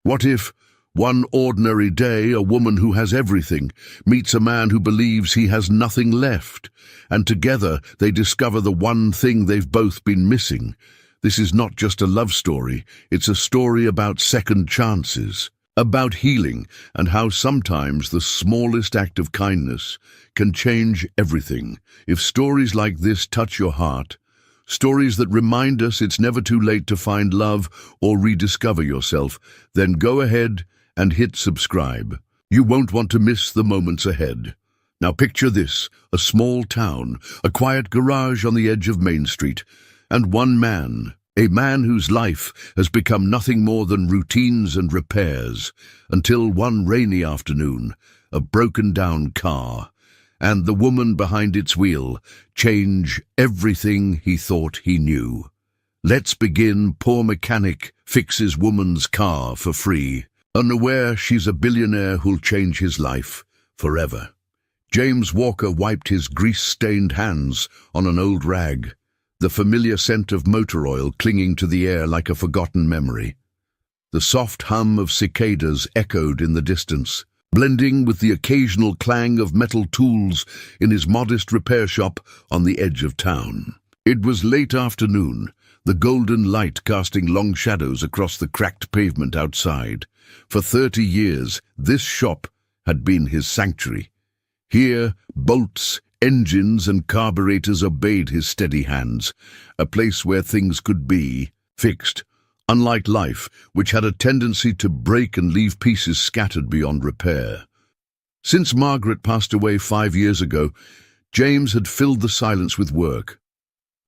What if, one ordinary day, a woman who has everything meets a man who believes he has nothing left, and together they discover the one thing they've both been missing? This is not just a love story, it's a story about second chances, about healing, and how sometimes the smallest act of kindness can change everything. If stories like this touch your heart, stories that remind us it's never too late to find love or rediscover yourself, then go ahead and hit subscribe. You won't want to miss the moments ahead. Now picture this, a small town, a quiet garage on the edge of Main Street, and one man, a man whose life has become nothing more than routines and repairs, until one rainy afternoon, a broken-down car, and the woman behind its wheel, change everything he thought he knew. Let's begin. Poor mechanic fixes woman's car for free, unaware she's a billionaire who'll change his life forever. James Walker wiped his grease-stained hands on an old rag, the familiar scent of motor oil clinging to the air like a forgotten memory. The soft hum of cicadas echoed in the distance, blending with the occasional clang of metal tools in his modest repair shop on the edge of town. It was late afternoon, the golden light casting long shadows across the cracked pavement outside. For 30 years, this shop had been his sanctuary. Here, bolts, engines and carburetors obeyed his steady hands, a place where things could be fixed, unlike life, which had a tendency to break and leave pieces scattered beyond repair. Since Margaret passed away 5 years ago, James had filled the silence with work.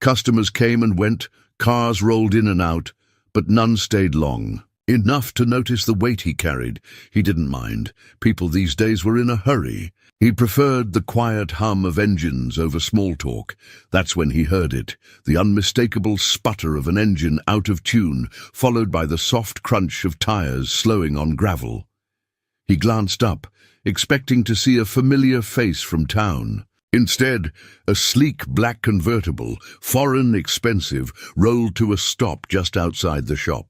Customers came and went, cars rolled in and out, but none stayed long. Enough to notice the weight he carried. He didn't mind. People these days were in a hurry. He preferred the quiet hum of engines over small talk. That's when he heard it, the unmistakable sputter of an engine out of tune, followed by the soft crunch of tires slowing on gravel. He glanced up, expecting to see a familiar face from town. Instead, a sleek black convertible, foreign expensive, rolled to a stop just outside the shop.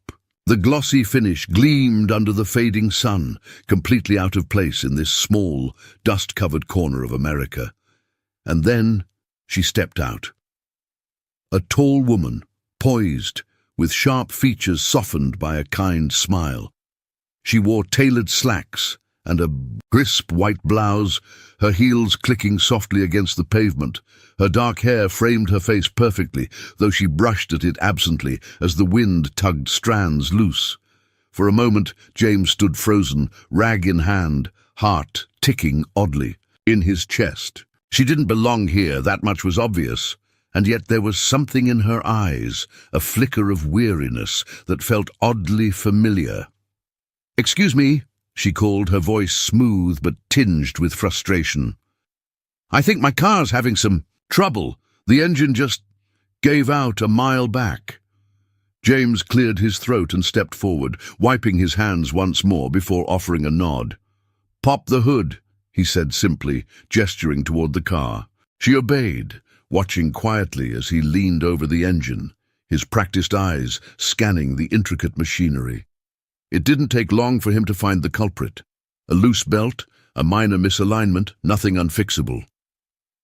The glossy finish gleamed under the fading sun, completely out of place in this small, dust-covered corner of America. And then she stepped out. A tall woman, poised, with sharp features softened by a kind smile. She wore tailored slacks and a crisp white blouse, her heels clicking softly against the pavement. Her dark hair framed her face perfectly, though she brushed at it absently as the wind tugged strands loose. For a moment, James stood frozen, rag in hand, heart ticking oddly in his chest. She didn't belong here, that much was obvious, and yet there was something in her eyes, a flicker of weariness that felt oddly familiar. "Excuse me," she called, her voice smooth but tinged with frustration. "I think my car's having some trouble. The engine just gave out a mile back." James cleared his throat and stepped forward, wiping his hands once more before offering a nod. "Pop the hood," he said simply, gesturing toward the car. She obeyed, watching quietly as he leaned over the engine, his practiced eyes scanning the intricate machinery. It didn't take long for him to find the culprit. A loose belt, a minor misalignment, nothing unfixable.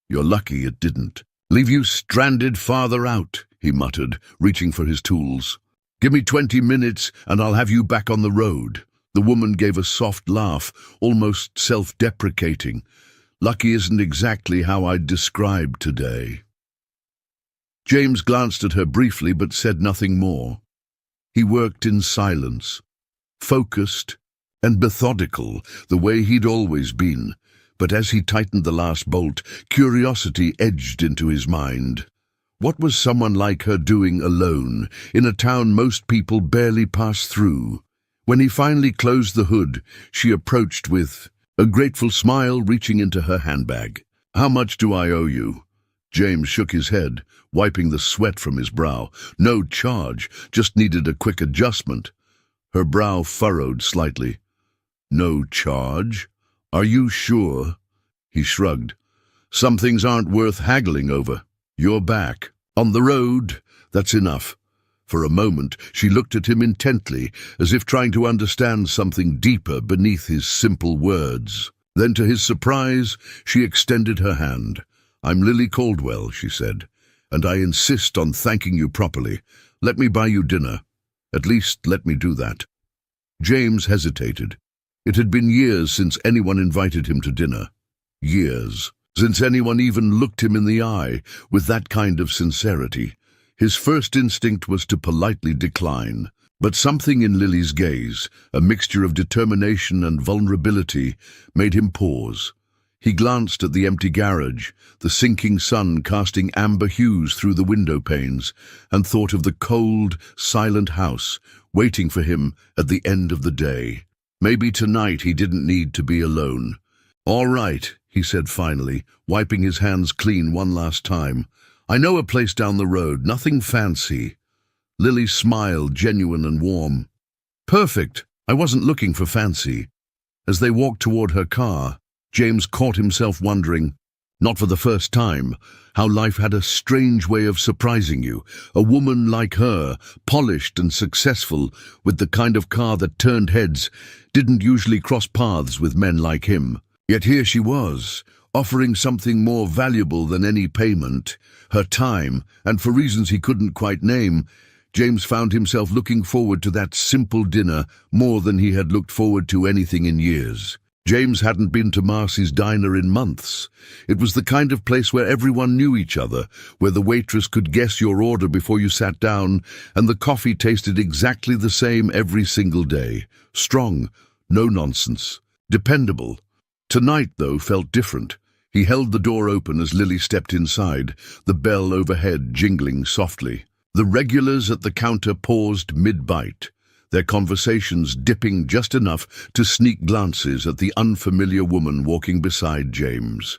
"You're lucky it didn't. Leave you stranded farther out," he muttered, reaching for his tools. "Give me 20 minutes and I'll have you back on the road." The woman gave a soft laugh, almost self-deprecating. "Lucky isn't exactly how I'd describe today." James glanced at her briefly but said nothing more. He worked in silence, focused and methodical, the way he'd always been. But as he tightened the last bolt, curiosity edged into his mind. What was someone like her doing alone, in a town most people barely pass through? When he finally closed the hood, she approached with a grateful smile, reaching into her handbag. "How much do I owe you?" James shook his head, wiping the sweat from his brow. "No charge, just needed a quick adjustment." Her brow furrowed slightly. "No charge? Are you sure?" He shrugged. "Some things aren't worth haggling over. You're back. On the road, that's enough. For a moment, she looked at him intently, as if trying to understand something deeper beneath his simple words. Then, to his surprise, she extended her hand. "I'm Lily Caldwell," she said, "and I insist on thanking you properly. Let me buy you dinner. At least, let me do that." James hesitated. It had been years since anyone invited him to dinner. Years. Since anyone even looked him in the eye with that kind of sincerity. His first instinct was to politely decline. But something in Lily's gaze, a mixture of determination and vulnerability, made him pause. He glanced at the empty garage, the sinking sun casting amber hues through the window panes, and thought of the cold, silent house waiting for him at the end of the day. Maybe tonight he didn't need to be alone. "All right," he said finally, wiping his hands clean one last time. "I know a place down the road, nothing fancy." Lily smiled, genuine and warm. "Perfect. I wasn't looking for fancy." As they walked toward her car, James caught himself wondering, not for the first time, how life had a strange way of surprising you. A woman like her, polished and successful, with the kind of car that turned heads, didn't usually cross paths with men like him. Yet here she was, offering something more valuable than any payment, her time, and for reasons he couldn't quite name, James found himself looking forward to that simple dinner more than he had looked forward to anything in years. James hadn't been to Marcy's diner in months. It was the kind of place where everyone knew each other, where the waitress could guess your order before you sat down, and the coffee tasted exactly the same every single day. Strong, no nonsense, dependable. Tonight, though, felt different. He held the door open as Lily stepped inside, the bell overhead jingling softly. The regulars at the counter paused mid-bite, their conversations dipping just enough to sneak glances at the unfamiliar woman walking beside James.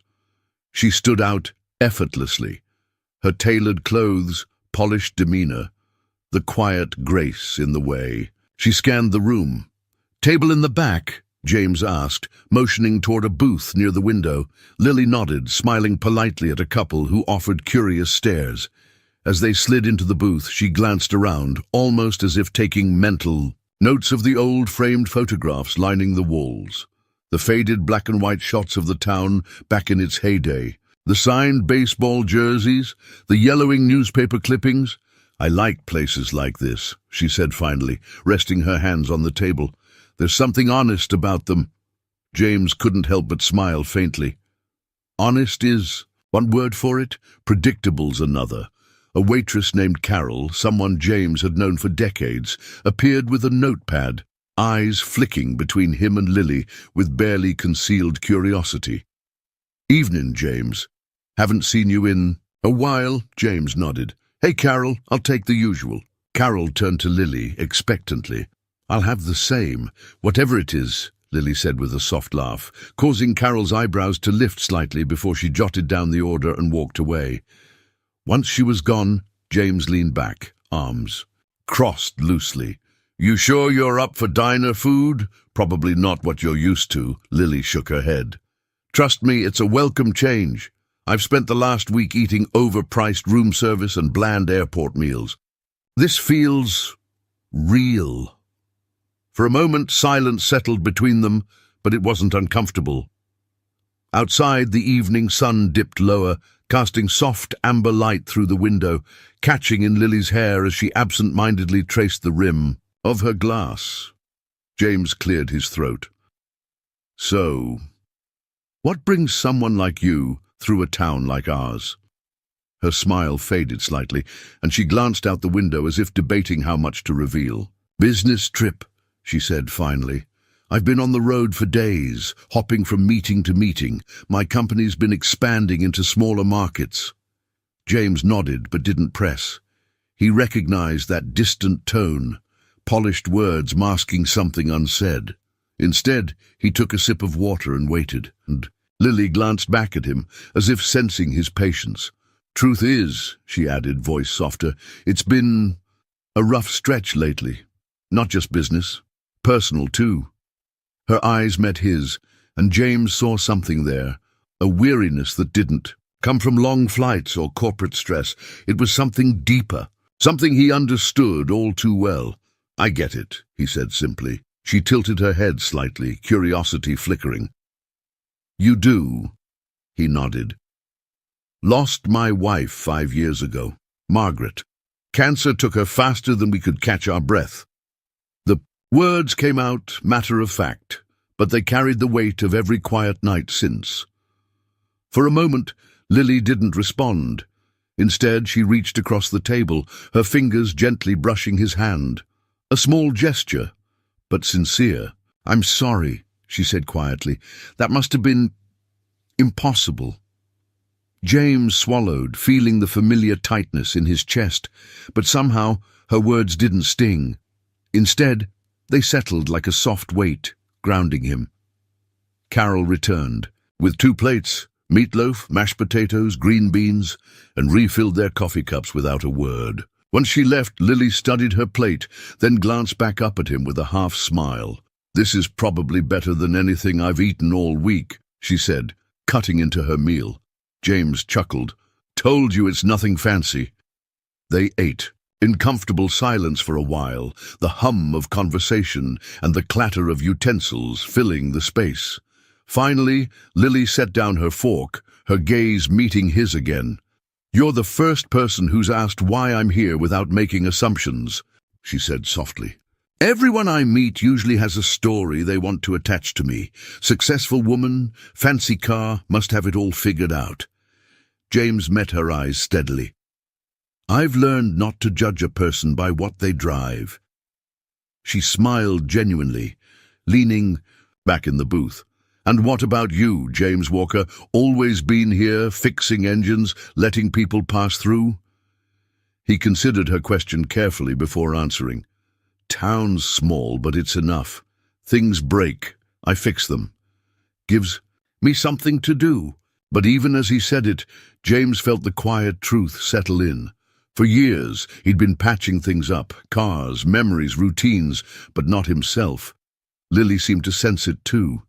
She stood out effortlessly, her tailored clothes, polished demeanor, the quiet grace in the way. She scanned the room. "Table in the back?" James asked, motioning toward a booth near the window. Lily nodded, smiling politely at a couple who offered curious stares. As they slid into the booth, she glanced around, almost as if taking mental notes of the old framed photographs lining the walls. The faded black and white shots of the town back in its heyday. The signed baseball jerseys, the yellowing newspaper clippings. "I like places like this," she said finally, resting her hands on the table. "There's something honest about them." James couldn't help but smile faintly. Honest is one word for it, predictable's another. A waitress named Carol, someone James had known for decades, appeared with a notepad, eyes flicking between him and Lily with barely concealed curiosity. "Evening, James. Haven't seen you in a while," James nodded. "Hey, Carol, I'll take the usual." Carol turned to Lily expectantly. "I'll have the same, whatever it is," Lily said with a soft laugh, causing Carol's eyebrows to lift slightly before she jotted down the order and walked away. Once she was gone, James leaned back, arms crossed loosely. "You sure you're up for diner food?" "Probably not what you're used to," Lily shook her head. "Trust me, it's a welcome change. I've spent the last week eating overpriced room service and bland airport meals. This feels real." For a moment, silence settled between them, but it wasn't uncomfortable. Outside, the evening sun dipped lower, casting soft amber light through the window, catching in Lily's hair as she absent-mindedly traced the rim of her glass. James cleared his throat. "So, what brings someone like you through a town like ours?" Her smile faded slightly, and she glanced out the window as if debating how much to reveal. "Business trip," she said finally. "I've been on the road for days, hopping from meeting to meeting. My company's been expanding into smaller markets." James nodded but didn't press. He recognized that distant tone, polished words masking something unsaid. Instead, he took a sip of water and waited, and Lily glanced back at him, as if sensing his patience. "Truth is," she added, voice softer, "it's been a rough stretch lately. Not just business, personal too." Her eyes met his, and James saw something there, a weariness that didn't come from long flights or corporate stress. It was something deeper, Something he understood all too well. "I get it," he said simply. She tilted her head slightly, curiosity flickering. "You do?" He nodded. "Lost my wife 5 years ago, Margaret. Cancer took her faster than we could catch our breath." The words came out matter of fact, but they carried the weight of every quiet night since. For a moment, Lily didn't respond. Instead, she reached across the table, her fingers gently brushing his hand. A small gesture, but sincere. "I'm sorry," she said quietly. "That must have been impossible." James swallowed, feeling the familiar tightness in his chest, but somehow her words didn't sting. Instead, they settled like a soft weight, grounding him. Carol returned, with 2 plates, meatloaf, mashed potatoes, green beans, and refilled their coffee cups without a word. Once she left, Lily studied her plate, then glanced back up at him with a half smile. "This is probably better than anything I've eaten all week," she said, cutting into her meal. James chuckled. "Told you it's nothing fancy." They ate, in comfortable silence for a while, the hum of conversation and the clatter of utensils filling the space. Finally, Lily set down her fork, her gaze meeting his again. "You're the first person who's asked why I'm here without making assumptions," she said softly. "Everyone I meet usually has a story they want to attach to me. Successful woman, fancy car, must have it all figured out." James met her eyes steadily. "I've learned not to judge a person by what they drive." She smiled genuinely, leaning back in the booth. "And what about you, James Walker? Always been here, fixing engines, letting people pass through?" He considered her question carefully before answering. "Town's small, but it's enough. Things break. I fix them. Gives me something to do." But even as he said it, James felt the quiet truth settle in. For years, he'd been patching things up, cars, memories, routines, but not himself. Lily seemed to sense it too.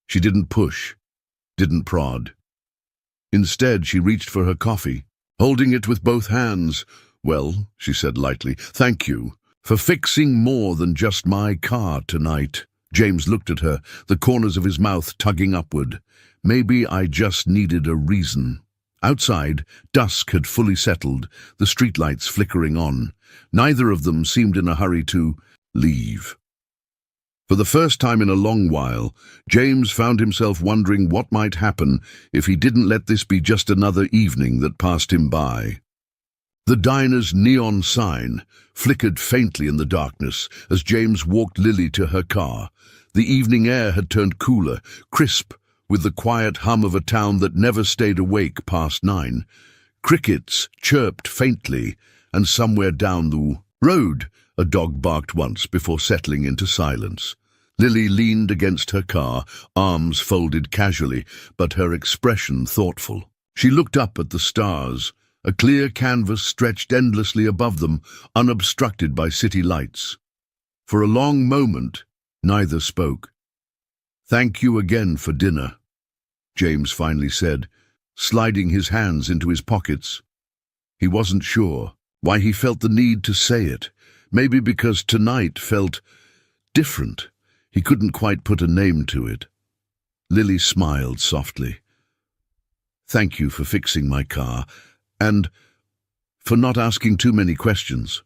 She didn't push, didn't prod. Instead, she reached for her coffee, holding it with both hands. "Well," she said lightly, "thank you for fixing more than just my car tonight." James looked at her, the corners of his mouth tugging upward. "Maybe I just needed a reason." Outside, dusk had fully settled, the streetlights flickering on. Neither of them seemed in a hurry to leave. For the first time in a long while, James found himself wondering what might happen if he didn't let this be just another evening that passed him by. The diner's neon sign flickered faintly in the darkness as James walked Lily to her car. The evening air had turned cooler, crisp, with the quiet hum of a town that never stayed awake past 9. Crickets chirped faintly, and somewhere down the road, a dog barked once before settling into silence. Lily leaned against her car, arms folded casually, but her expression thoughtful. She looked up at the stars. A clear canvas stretched endlessly above them, unobstructed by city lights. For a long moment, neither spoke. "Thank you again for dinner," James finally said, sliding his hands into his pockets. He wasn't sure why he felt the need to say it. Maybe because tonight felt different. He couldn't quite put a name to it. Lily smiled softly. "Thank you for fixing my car, and for not asking too many questions."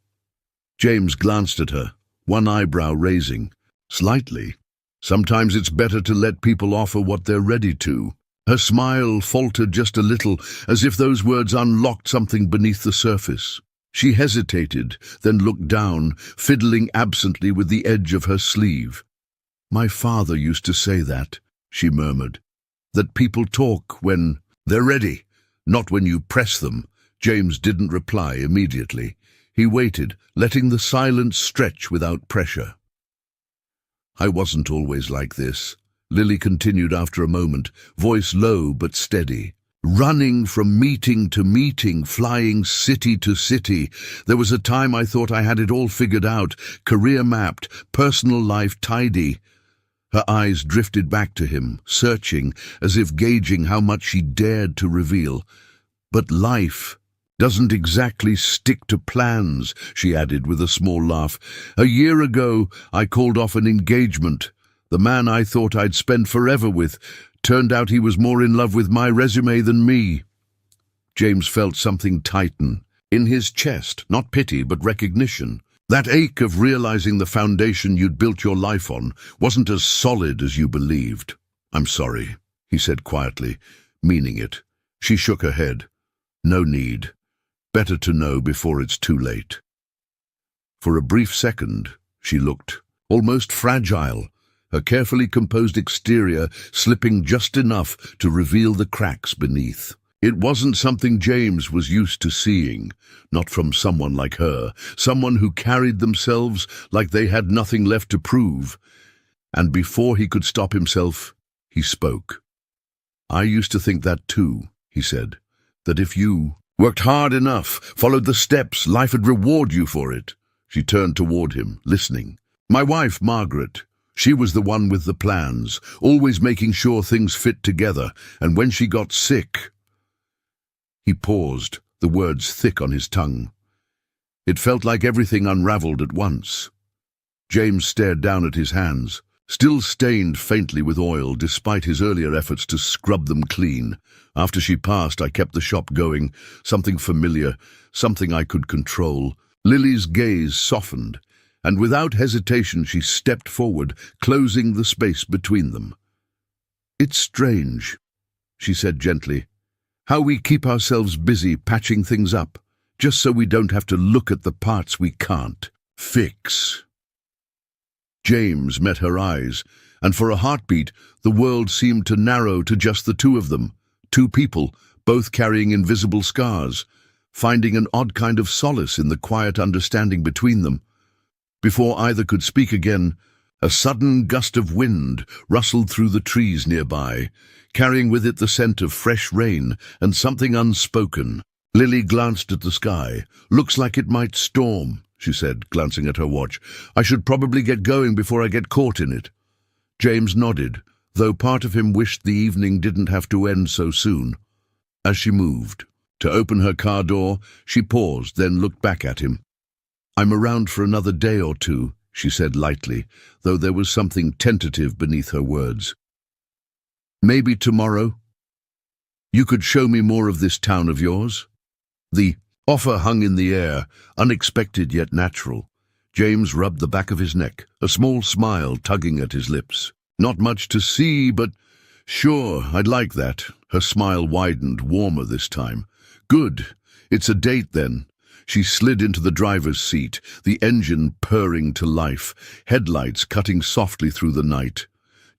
James glanced at her, one eyebrow raising. Slightly. "Sometimes it's better to let people offer what they're ready to." Her smile faltered just a little, as if those words unlocked something beneath the surface. She hesitated, then looked down, fiddling absently with the edge of her sleeve. "My father used to say that," she murmured. "That people talk when they're ready, not when you press them." James didn't reply immediately. He waited, letting the silence stretch without pressure. "I wasn't always like this," Lily continued after a moment, voice low but steady. "Running from meeting to meeting, flying city to city. There was a time I thought I had it all figured out, career mapped, personal life tidy." Her eyes drifted back to him, searching, as if gauging how much she dared to reveal. "But life Doesn't exactly stick to plans, she added with a small laugh. A year ago, I called off an engagement. The man I thought I'd spend forever with turned out he was more in love with my resume than me. James felt something tighten in his chest, not pity but recognition. That ache of realizing the foundation you'd built your life on wasn't as solid as you believed. I'm sorry, he said quietly, meaning it. She shook her head. No need. Better to know before it's too late. For a brief second, she looked, almost fragile, her carefully composed exterior slipping just enough to reveal the cracks beneath. It wasn't something James was used to seeing, not from someone like her, someone who carried themselves like they had nothing left to prove. And before he could stop himself, he spoke. I used to think that too, he said, that if you worked hard enough, followed the steps, life would reward you for it. She turned toward him, listening. My wife, Margaret, she was the one with the plans, always making sure things fit together, and when she got sick... He paused, the words thick on his tongue. It felt like everything unraveled at once. James stared down at his hands, still stained faintly with oil despite his earlier efforts to scrub them clean. After she passed, I kept the shop going, something familiar, something I could control. Lily's gaze softened, and without hesitation she stepped forward, closing the space between them. It's strange, she said gently, how we keep ourselves busy patching things up, just so we don't have to look at the parts we can't fix. James met her eyes, and for a heartbeat, the world seemed to narrow to just the two of them. Two people, both carrying invisible scars, finding an odd kind of solace in the quiet understanding between them. Before either could speak again, a sudden gust of wind rustled through the trees nearby, carrying with it the scent of fresh rain and something unspoken. Lily glanced at the sky. Looks like it might storm, she said, glancing at her watch. I should probably get going before I get caught in it. James nodded, though part of him wished the evening didn't have to end so soon. As she moved to open her car door, she paused, then looked back at him. I'm around for another day or two, she said lightly, though there was something tentative beneath her words. Maybe tomorrow? You could show me more of this town of yours? The offer hung in the air, unexpected yet natural. James rubbed the back of his neck, a small smile tugging at his lips. Not much to see, but sure, I'd like that. Her smile widened, warmer this time. Good. It's a date then. She slid into the driver's seat, the engine purring to life, headlights cutting softly through the night.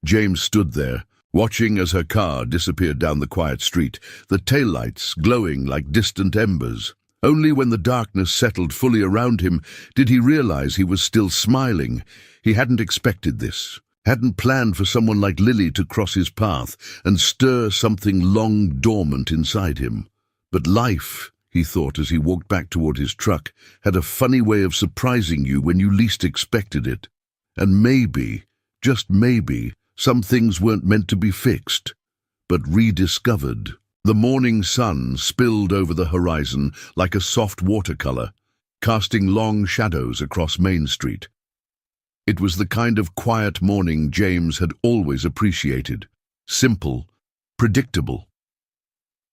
James stood there, watching as her car disappeared down the quiet street, the taillights glowing like distant embers. Only when the darkness settled fully around him did he realize he was still smiling. He hadn't expected this, hadn't planned for someone like Lily to cross his path and stir something long dormant inside him. But life, he thought as he walked back toward his truck, had a funny way of surprising you when you least expected it. And maybe, just maybe, some things weren't meant to be fixed, but rediscovered. The morning sun spilled over the horizon like a soft watercolor, casting long shadows across Main Street. It was the kind of quiet morning James had always appreciated. Simple, predictable.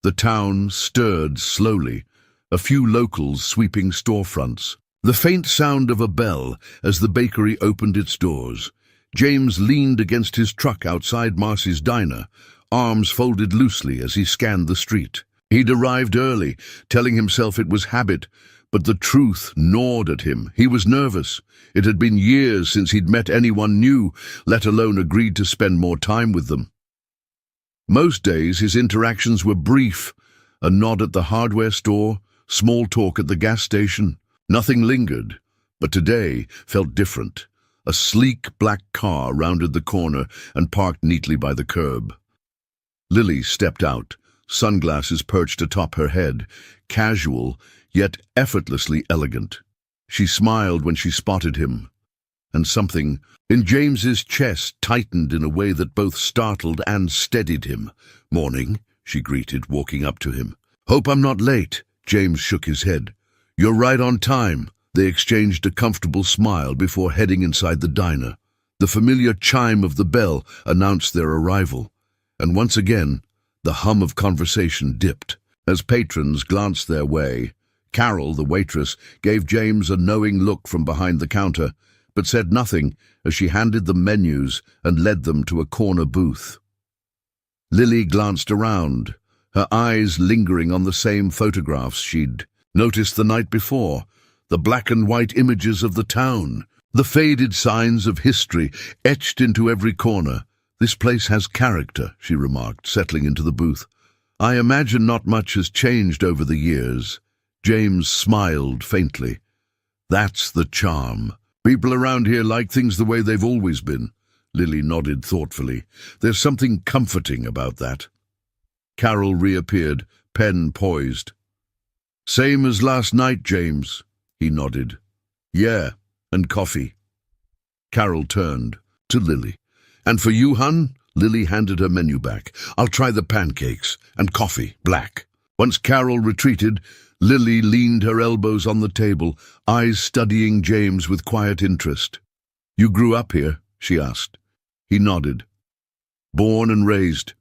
The town stirred slowly, a few locals sweeping storefronts. The faint sound of a bell as the bakery opened its doors. James leaned against his truck outside Marcy's diner, arms folded loosely as he scanned the street. He'd arrived early, telling himself it was habit, but the truth gnawed at him. He was nervous. It had been years since he'd met anyone new, let alone agreed to spend more time with them. Most days his interactions were brief, a nod at the hardware store, small talk at the gas station. Nothing lingered, but today felt different. A sleek black car rounded the corner and parked neatly by the curb. Lily stepped out, sunglasses perched atop her head, casual, yet effortlessly elegant. She smiled when she spotted him, and something in James's chest tightened in a way that both startled and steadied him. "Morning," she greeted, walking up to him. "Hope I'm not late," James shook his head. "You're right on time." They exchanged a comfortable smile before heading inside the diner. The familiar chime of the bell announced their arrival, and once again, the hum of conversation dipped. As patrons glanced their way, Carol, the waitress, gave James a knowing look from behind the counter, but said nothing as she handed them menus and led them to a corner booth. Lily glanced around, her eyes lingering on the same photographs she'd noticed the night before, the black and white images of the town, the faded signs of history etched into every corner. "This place has character," she remarked, settling into the booth. "I imagine not much has changed over the years." James smiled faintly. "That's the charm. People around here like things the way they've always been." Lily nodded thoughtfully. "There's something comforting about that." Carol reappeared, pen poised. "Same as last night, James." He nodded. "Yeah, and coffee." Carol turned to Lily. "And for you, hun?" Lily handed her menu back. "I'll try the pancakes, and coffee, black." Once Carol retreated, Lily leaned her elbows on the table, eyes studying James with quiet interest. "You grew up here?" she asked. He nodded. "Born and raised.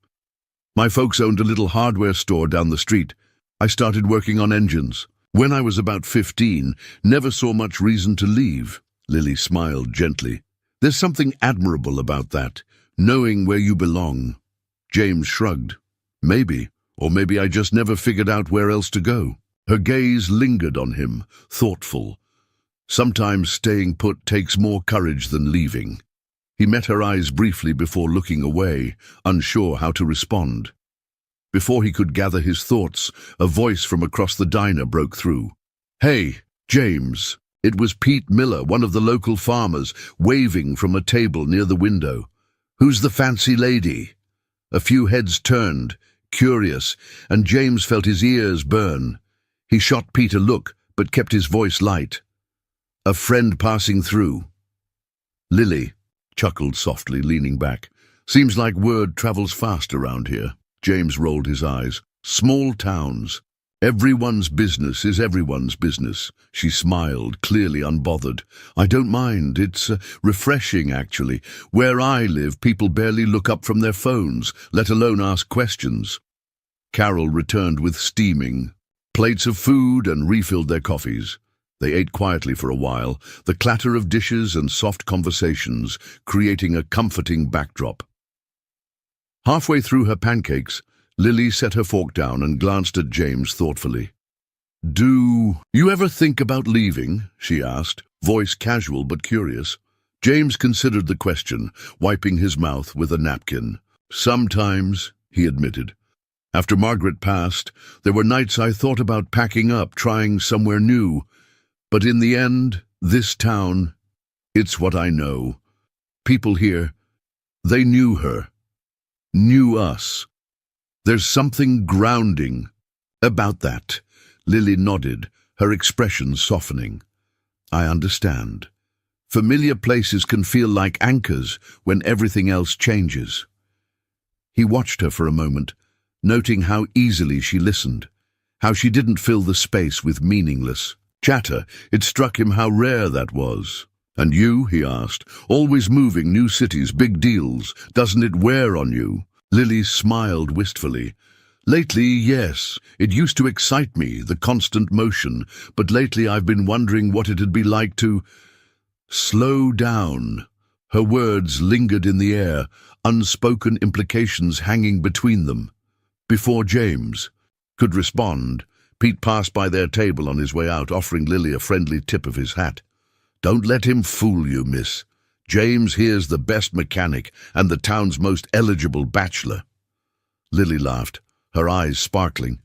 My folks owned a little hardware store down the street. I started working on engines. When I was about 15, never saw much reason to leave." Lily smiled gently. "There's something admirable about that, knowing where you belong." James shrugged. "Maybe, or maybe I just never figured out where else to go." Her gaze lingered on him, thoughtful. Sometimes staying put takes more courage than leaving. He met her eyes briefly before looking away, unsure how to respond. Before he could gather his thoughts, a voice from across the diner broke through. "Hey, James." It was Pete Miller, one of the local farmers, waving from a table near the window. "Who's the fancy lady?" A few heads turned, curious, and James felt his ears burn. He shot Pete a look, but kept his voice light. "A friend passing through." Lily chuckled softly, leaning back. "Seems like word travels fast around here." James rolled his eyes. "Small towns. Everyone's business is everyone's business." She smiled, clearly unbothered. "I don't mind. It's refreshing, actually. Where I live, people barely look up from their phones, let alone ask questions." Carol returned with steaming plates of food and refilled their coffees. They ate quietly for a while, the clatter of dishes and soft conversations creating a comforting backdrop. Halfway through her pancakes, Lily set her fork down and glanced at James thoughtfully. "Do you ever think about leaving?" she asked, voice casual but curious. James considered the question, wiping his mouth with a napkin. "Sometimes," he admitted. "After Margaret passed, there were nights I thought about packing up, trying somewhere new. But in the end, this town, it's what I know. People here, they knew her, knew us. There's something grounding about that." Lily nodded, her expression softening. "I understand. Familiar places can feel like anchors when everything else changes." He watched her for a moment, noting how easily she listened, how she didn't fill the space with meaningless chatter. It struck him how rare that was. "And you," he asked, "always moving, new cities, big deals. Doesn't it wear on you?" Lily smiled wistfully. "Lately, yes. It used to excite me, the constant motion, but lately I've been wondering what it'd be like to slow down." Her words lingered in the air, unspoken implications hanging between them. Before James could respond, Pete passed by their table on his way out, offering Lily a friendly tip of his hat. "Don't let him fool you, miss. James here's the best mechanic and the town's most eligible bachelor." Lily laughed, her eyes sparkling.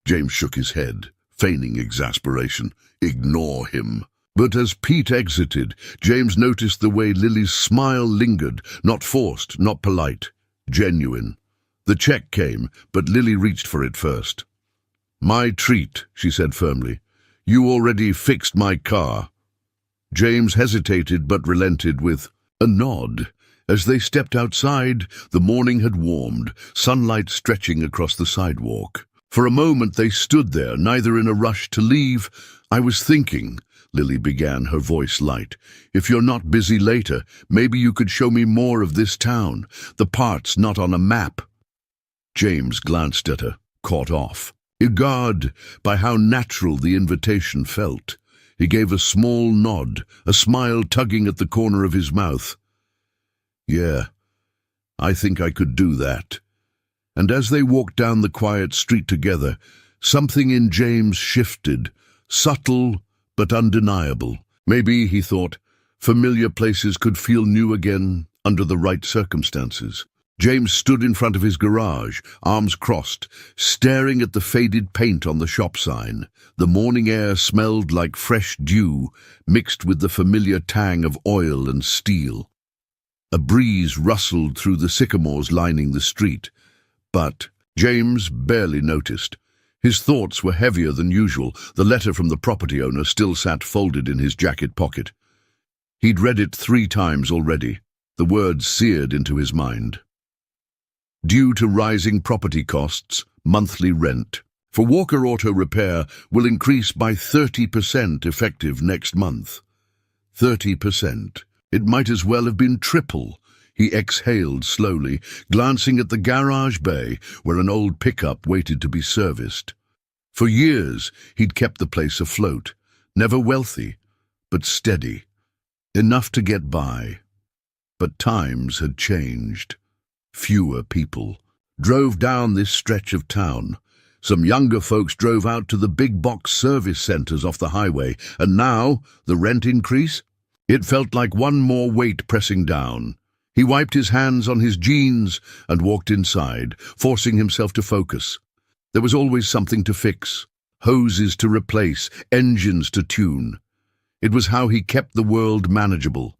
James shook his head, feigning exasperation. "Ignore him." But as Pete exited, James noticed the way Lily's smile lingered, not forced, not polite, genuine. The check came, but Lily reached for it first. "My treat," she said firmly. "You already fixed my car." James hesitated but relented with a nod. As they stepped outside, the morning had warmed, sunlight stretching across the sidewalk. For a moment they stood there, neither in a rush to leave. "I was thinking," Lily began, her voice light, "if you're not busy later, maybe you could show me more of this town, the parts not on a map." James glanced at her, caught off, agog by how natural the invitation felt. He gave a small nod, a smile tugging at the corner of his mouth. "Yeah, I think I could do that." And as they walked down the quiet street together, something in James shifted, subtle but undeniable. Maybe, he thought, familiar places could feel new again under the right circumstances. James stood in front of his garage, arms crossed, staring at the faded paint on the shop sign. The morning air smelled like fresh dew, mixed with the familiar tang of oil and steel. A breeze rustled through the sycamores lining the street, but James barely noticed. His thoughts were heavier than usual. The letter from the property owner still sat folded in his jacket pocket. He'd read it 3 times already. The words seared into his mind. Due to rising property costs, monthly rent for Walker Auto Repair will increase by 30% effective next month. 30%. It might as well have been triple. He exhaled slowly, glancing at the garage bay where an old pickup waited to be serviced. For years, he'd kept the place afloat, never wealthy, but steady, enough to get by. But times had changed. Fewer people drove down this stretch of town. Some younger folks drove out to the big box service centers off the highway, and now the rent increase? It felt like one more weight pressing down. He wiped his hands on his jeans and walked inside, forcing himself to focus. There was always something to fix, hoses to replace, engines to tune. It was how he kept the world manageable.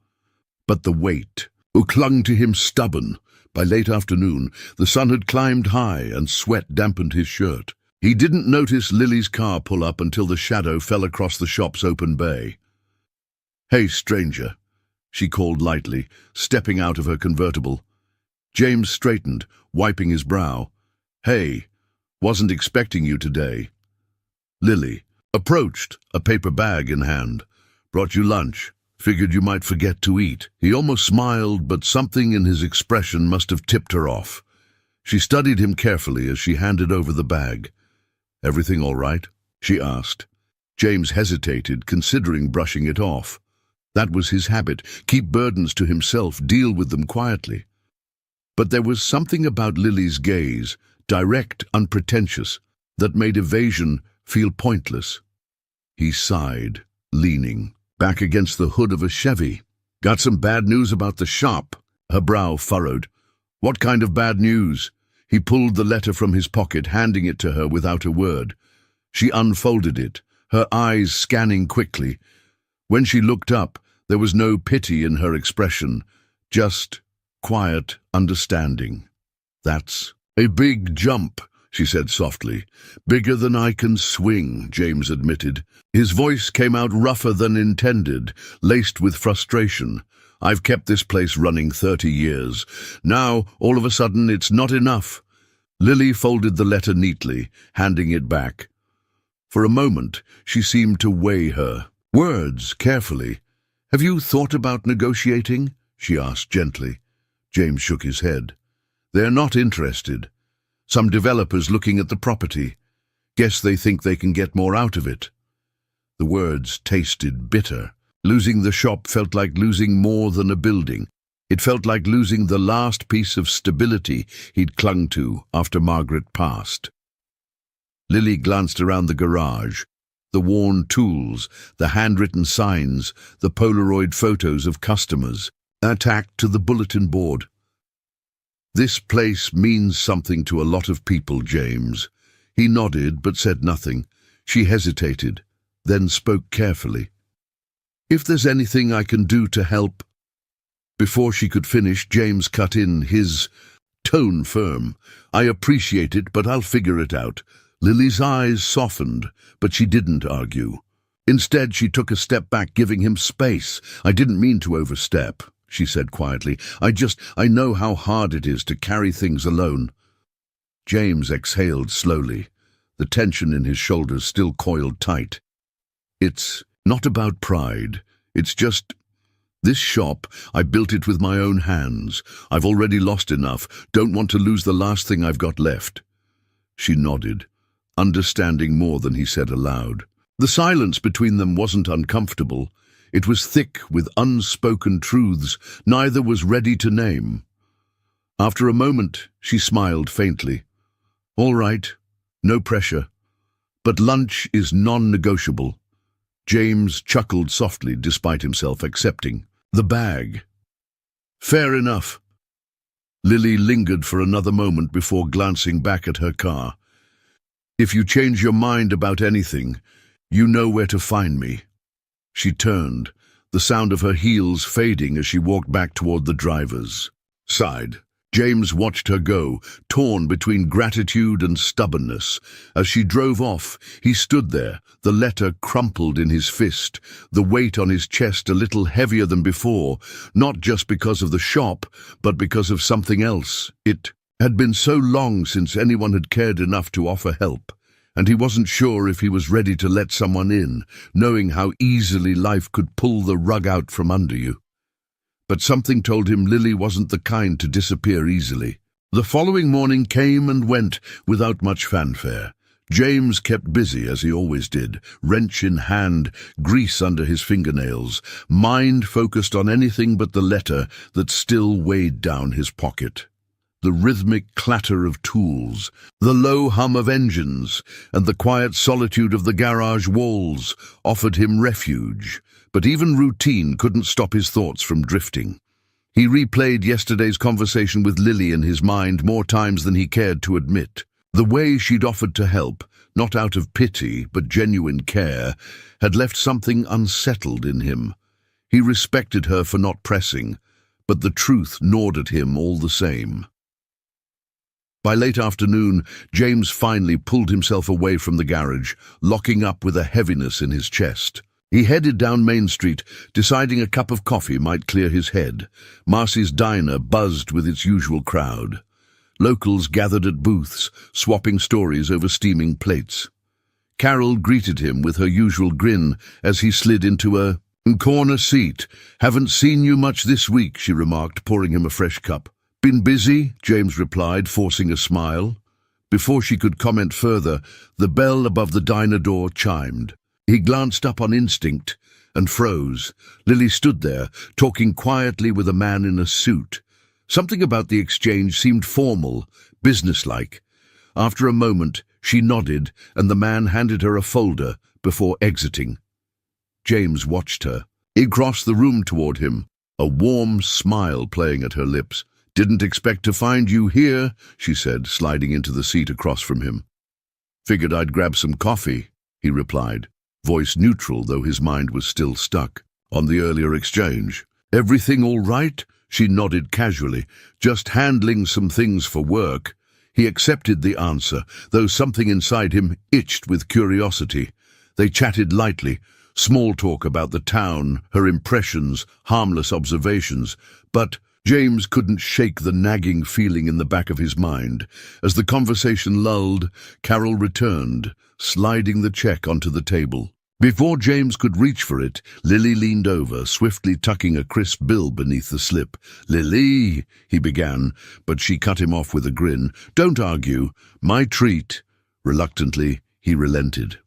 But the weight clung to him stubborn. By late afternoon, the sun had climbed high and sweat dampened his shirt. He didn't notice Lily's car pull up until the shadow fell across the shop's open bay. "Hey, stranger," she called lightly, stepping out of her convertible. James straightened, wiping his brow. "Hey, wasn't expecting you today." Lily approached, a paper bag in hand. "Brought you lunch. Figured you might forget to eat." He almost smiled, but something in his expression must have tipped her off. She studied him carefully as she handed over the bag. "Everything all right?" she asked. James hesitated, considering brushing it off. That was his habit, keep burdens to himself, deal with them quietly. But there was something about Lily's gaze, direct, unpretentious, that made evasion feel pointless. He sighed, leaning back against the hood of a Chevy. "Got some bad news about the shop." Her brow furrowed. "What kind of bad news?" He pulled the letter from his pocket, handing it to her without a word. She unfolded it, her eyes scanning quickly. When she looked up, there was no pity in her expression, just quiet understanding. "That's a big jump," she said softly. "Bigger than I can swing," James admitted. His voice came out rougher than intended, laced with frustration. "I've kept this place running 30 years. Now, all of a sudden, it's not enough." Lily folded the letter neatly, handing it back. For a moment, she seemed to weigh her words carefully. "Have you thought about negotiating?" she asked gently. James shook his head. "They're not interested. Some developers looking at the property. Guess they think they can get more out of it." The words tasted bitter. Losing the shop felt like losing more than a building. It felt like losing the last piece of stability he'd clung to after Margaret passed. Lily glanced around the garage. The worn tools, the handwritten signs, the Polaroid photos of customers, tacked to the bulletin board. "This place means something to a lot of people, James." He nodded but said nothing. She hesitated, then spoke carefully. "If there's anything I can do to help—" Before she could finish, James cut in, his tone firm. "I appreciate it, but I'll figure it out." Lily's eyes softened, but she didn't argue. Instead, she took a step back, giving him space. "I didn't mean to overstep," she said quietly. I know how hard it is to carry things alone." James exhaled slowly. the tension in his shoulders still coiled tight. "It's not about pride. It's just, this shop, I built it with my own hands. I've already lost enough. Don't want to lose the last thing I've got left." She nodded, understanding more than he said aloud. The silence between them wasn't uncomfortable. It was thick with unspoken truths neither was ready to name. After a moment, she smiled faintly. "All right, no pressure. But lunch is non-negotiable." James chuckled softly despite himself accepting. "The bag." "Fair enough." Lily lingered for another moment before glancing back at her car. "If you change your mind about anything, you know where to find me." She turned, the sound of her heels fading as she walked back toward the driver's side. James watched her go, torn between gratitude and stubbornness. As she drove off, he stood there, the letter crumpled in his fist, the weight on his chest a little heavier than before, not just because of the shop, but because of something else. It had been so long since anyone had cared enough to offer help, and he wasn't sure if he was ready to let someone in, knowing how easily life could pull the rug out from under you. But something told him Lily wasn't the kind to disappear easily. The following morning came and went without much fanfare. James kept busy, as he always did, wrench in hand, grease under his fingernails, mind focused on anything but the letter that still weighed down his pocket. The rhythmic clatter of tools, the low hum of engines, and the quiet solitude of the garage walls offered him refuge. But even routine couldn't stop his thoughts from drifting. He replayed yesterday's conversation with Lily in his mind more times than he cared to admit. The way she'd offered to help, not out of pity but genuine care, had left something unsettled in him. He respected her for not pressing, but the truth gnawed at him all the same. By late afternoon, James finally pulled himself away from the garage, locking up with a heaviness in his chest. He headed down Main Street, deciding a cup of coffee might clear his head. Marcy's diner buzzed with its usual crowd. Locals gathered at booths, swapping stories over steaming plates. Carol greeted him with her usual grin as he slid into a corner seat. "Haven't seen you much this week," she remarked, pouring him a fresh cup. "Been busy?" James replied, forcing a smile. Before she could comment further, the bell above the diner door chimed. He glanced up on instinct and froze. Lily stood there, talking quietly with a man in a suit. Something about the exchange seemed formal, businesslike. After a moment, she nodded, and the man handed her a folder before exiting. James watched her. He crossed the room toward him, a warm smile playing at her lips. "Didn't expect to find you here," she said, sliding into the seat across from him. "Figured I'd grab some coffee," he replied, voice neutral though his mind was still stuck on the earlier exchange. "Everything all right?" She nodded casually. "Just handling some things for work." He accepted the answer, though something inside him itched with curiosity. They chatted lightly, small talk about the town, her impressions, harmless observations, but James couldn't shake the nagging feeling in the back of his mind. As the conversation lulled, Carol returned, sliding the check onto the table. Before James could reach for it, Lily leaned over, swiftly tucking a crisp bill beneath the slip. "Lily," he began, but she cut him off with a grin. "Don't argue. My treat." Reluctantly, he relented.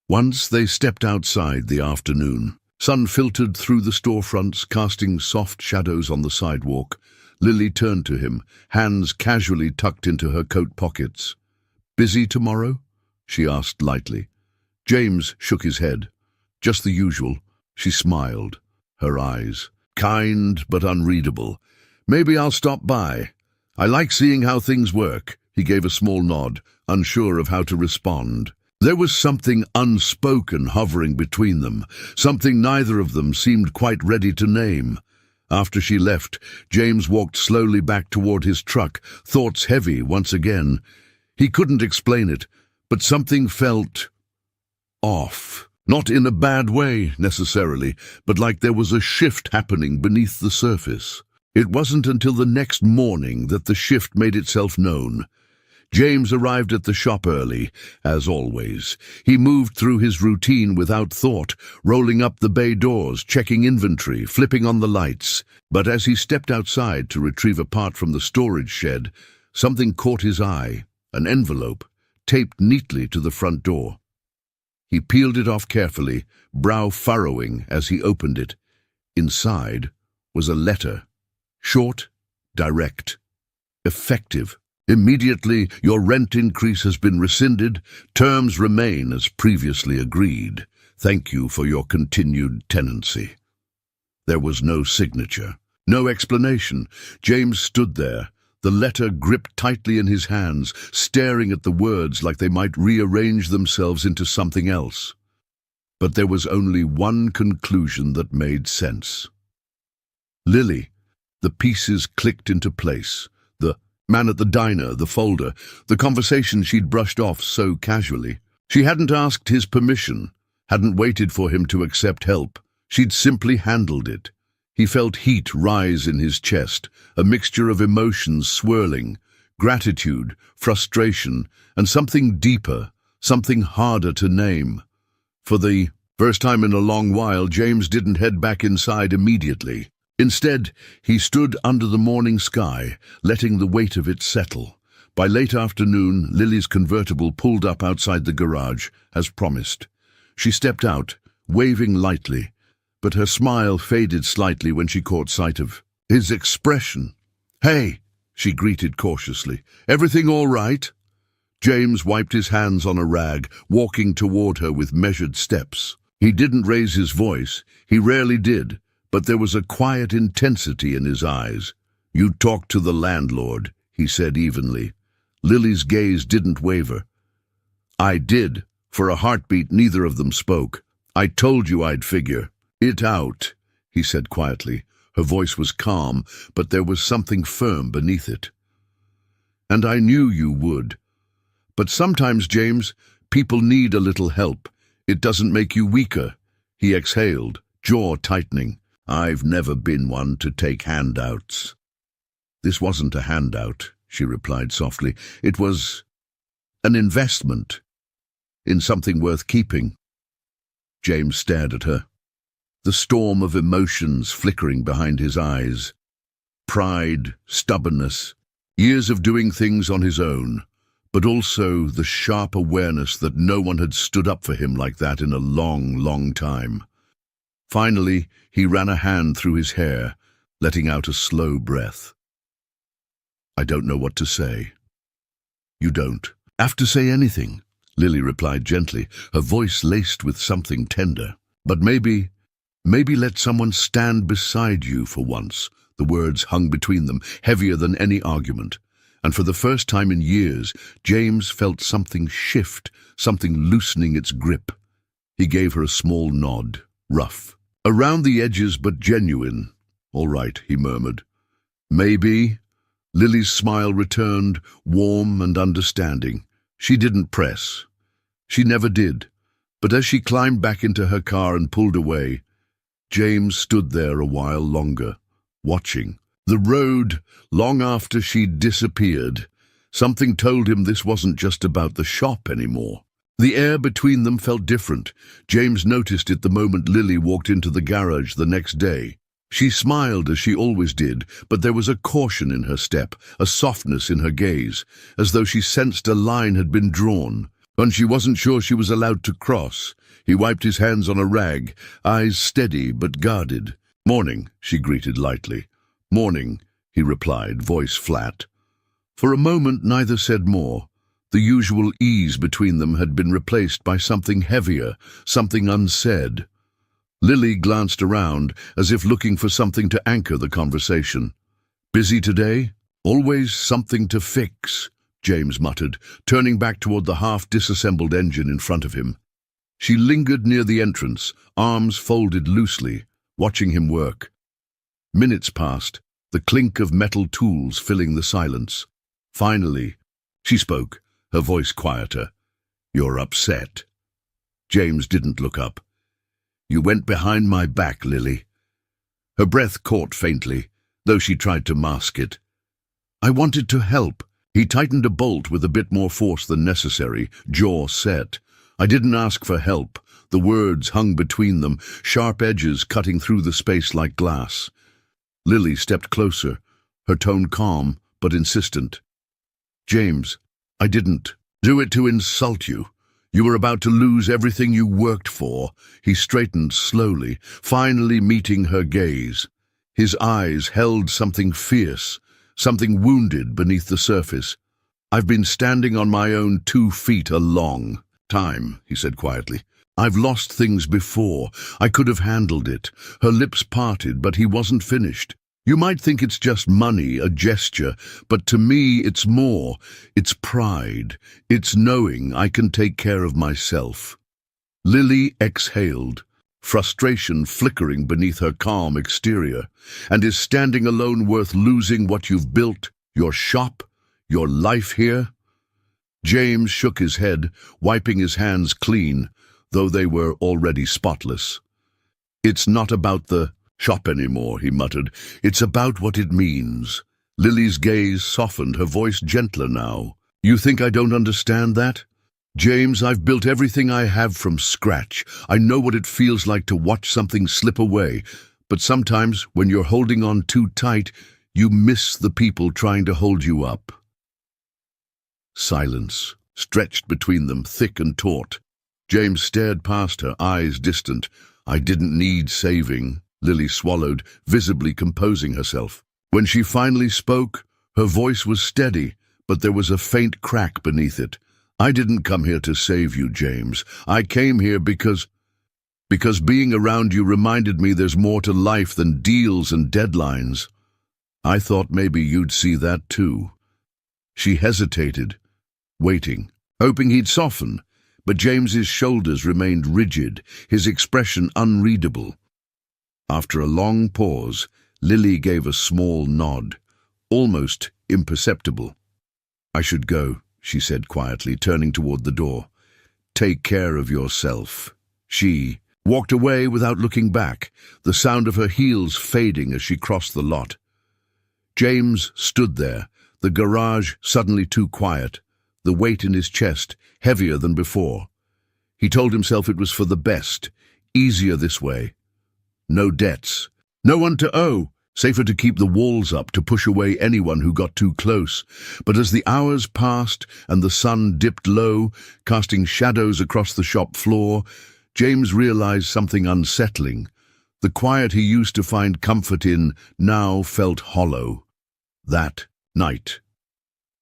Once they stepped outside the afternoon. Sun filtered through the storefronts, casting soft shadows on the sidewalk. Lily turned to him, hands casually tucked into her coat pockets. "Busy tomorrow?" she asked lightly. James shook his head. "Just the usual." She smiled, her eyes kind but unreadable. "Maybe I'll stop by. I like seeing how things work." He gave a small nod, unsure of how to respond. There was something unspoken hovering between them, something neither of them seemed quite ready to name. After she left, James walked slowly back toward his truck, thoughts heavy once again. He couldn't explain it, but something felt off. Not in a bad way, necessarily, but like there was a shift happening beneath the surface. It wasn't until the next morning that the shift made itself known. James arrived at the shop early, as always. He moved through his routine without thought, rolling up the bay doors, checking inventory, flipping on the lights. But as he stepped outside to retrieve a part from the storage shed, something caught his eye, an envelope, taped neatly to the front door. He peeled it off carefully, brow furrowing as he opened it. Inside was a letter, short, direct, effective. Immediately, your rent increase has been rescinded. Terms remain as previously agreed. Thank you for your continued tenancy. There was no signature, no explanation. James stood there, the letter gripped tightly in his hands, staring at the words like they might rearrange themselves into something else. But there was only one conclusion that made sense. Lily. The pieces clicked into place. The man at the diner, the folder, the conversation she'd brushed off so casually. She hadn't asked his permission, hadn't waited for him to accept help. She'd simply handled it. He felt heat rise in his chest, a mixture of emotions swirling, gratitude, frustration, and something deeper, something harder to name. For the first time in a long while, James didn't head back inside immediately. Instead, he stood under the morning sky, letting the weight of it settle. By late afternoon, Lily's convertible pulled up outside the garage, as promised. She stepped out, waving lightly, but her smile faded slightly when she caught sight of his expression. "Hey," she greeted cautiously. "Everything all right?" James wiped his hands on a rag, walking toward her with measured steps. He didn't raise his voice. He rarely did. But there was a quiet intensity in his eyes. "You talked to the landlord," he said evenly. Lily's gaze didn't waver. "I did." For a heartbeat, neither of them spoke. "I told you I'd figure it out," he said quietly. Her voice was calm, but there was something firm beneath it. "And I knew you would. But sometimes, James, people need a little help. It doesn't make you weaker." He exhaled, jaw tightening. "I've never been one to take handouts." "This wasn't a handout," she replied softly. "It was an investment in something worth keeping." James stared at her, the storm of emotions flickering behind his eyes. Pride, stubbornness, years of doing things on his own, but also the sharp awareness that no one had stood up for him like that in a long, long time. Finally, he ran a hand through his hair, letting out a slow breath. "I don't know what to say." "You don't have to say anything," Lily replied gently, her voice laced with something tender. "But maybe let someone stand beside you for once." The words hung between them, heavier than any argument. And for the first time in years, James felt something shift, something loosening its grip. He gave her a small nod, rough, around the edges but genuine. "All right," he murmured. "Maybe." Lily's smile returned, warm and understanding. She didn't press. She never did. But as she climbed back into her car and pulled away, James stood there a while longer, watching. The road, long after she'd disappeared. Something told him this wasn't just about the shop anymore. The air between them felt different. James noticed it the moment Lily walked into the garage the next day. She smiled as she always did, but there was a caution in her step, a softness in her gaze, as though she sensed a line had been drawn, and she wasn't sure she was allowed to cross. He wiped his hands on a rag, eyes steady but guarded. "Morning," she greeted lightly. "Morning," he replied, voice flat. For a moment neither said more. The usual ease between them had been replaced by something heavier, something unsaid. Lily glanced around, as if looking for something to anchor the conversation. "Busy today?" "Always something to fix," James muttered, turning back toward the half-disassembled engine in front of him. She lingered near the entrance, arms folded loosely, watching him work. Minutes passed, the clink of metal tools filling the silence. Finally, she spoke, her voice quieter. "You're upset." James didn't look up. "You went behind my back, Lily." Her breath caught faintly, though she tried to mask it. "I wanted to help." He tightened a bolt with a bit more force than necessary, jaw set. I didn't ask for help. The words hung between them, sharp edges cutting through the space like glass. Lily stepped closer, her tone calm but insistent. James, I didn't do it to insult you. You were about to lose everything you worked for. He straightened slowly, finally meeting her gaze. His eyes held something fierce, something wounded beneath the surface. I've been standing on my own 2 feet a long time, he said quietly. I've lost things before. I could have handled it. Her lips parted, but he wasn't finished. You might think it's just money, a gesture, but to me it's more. It's pride. It's knowing I can take care of myself. Lily exhaled, frustration flickering beneath her calm exterior. And is standing alone worth losing what you've built, your shop, your life here? James shook his head, wiping his hands clean, though they were already spotless. It's not about the shop anymore, he muttered. It's about what it means. Lily's gaze softened, her voice gentler now. You think I don't understand that? James, I've built everything I have from scratch. I know what it feels like to watch something slip away. But sometimes, when you're holding on too tight, you miss the people trying to hold you up. Silence stretched between them, thick and taut. James stared past her, eyes distant. I didn't need saving, Lily swallowed, visibly composing herself. When she finally spoke, her voice was steady, but there was a faint crack beneath it. I didn't come here to save you, James. I came here because being around you reminded me there's more to life than deals and deadlines. I thought maybe you'd see that too. She hesitated, waiting, hoping he'd soften, but James's shoulders remained rigid, his expression unreadable. After a long pause, Lily gave a small nod, almost imperceptible. I should go, she said quietly, turning toward the door. Take care of yourself. She walked away without looking back, the sound of her heels fading as she crossed the lot. James stood there, the garage suddenly too quiet, the weight in his chest heavier than before. He told himself it was for the best, easier this way. No debts, no one to owe, safer to keep the walls up, to push away anyone who got too close. But as the hours passed and the sun dipped low, casting shadows across the shop floor, James realized something unsettling. The quiet he used to find comfort in now felt hollow. That night.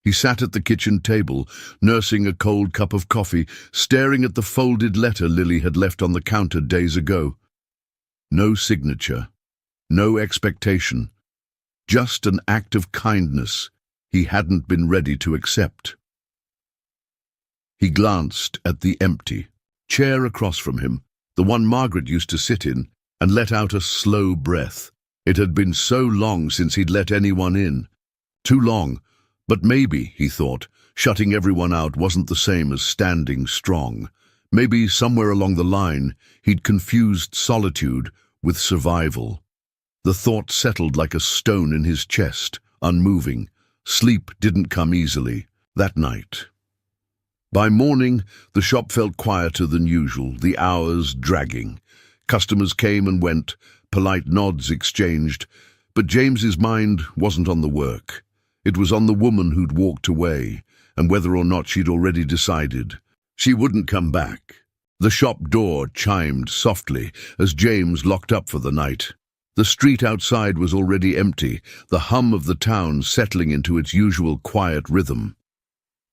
He sat at the kitchen table, nursing a cold cup of coffee, staring at the folded letter Lily had left on the counter days ago. No signature, no expectation, just an act of kindness he hadn't been ready to accept. He glanced at the empty chair across from him, the one Margaret used to sit in, and let out a slow breath. It had been so long since he'd let anyone in. Too long, but maybe, he thought, shutting everyone out wasn't the same as standing strong. Maybe somewhere along the line he'd confused solitude with survival. The thought settled like a stone in his chest, unmoving. Sleep didn't come easily that night. By morning, the shop felt quieter than usual, the hours dragging. Customers came and went, polite nods exchanged, but James's mind wasn't on the work. It was on the woman who'd walked away, and whether or not she'd already decided. She wouldn't come back. The shop door chimed softly as James locked up for the night. The street outside was already empty, the hum of the town settling into its usual quiet rhythm.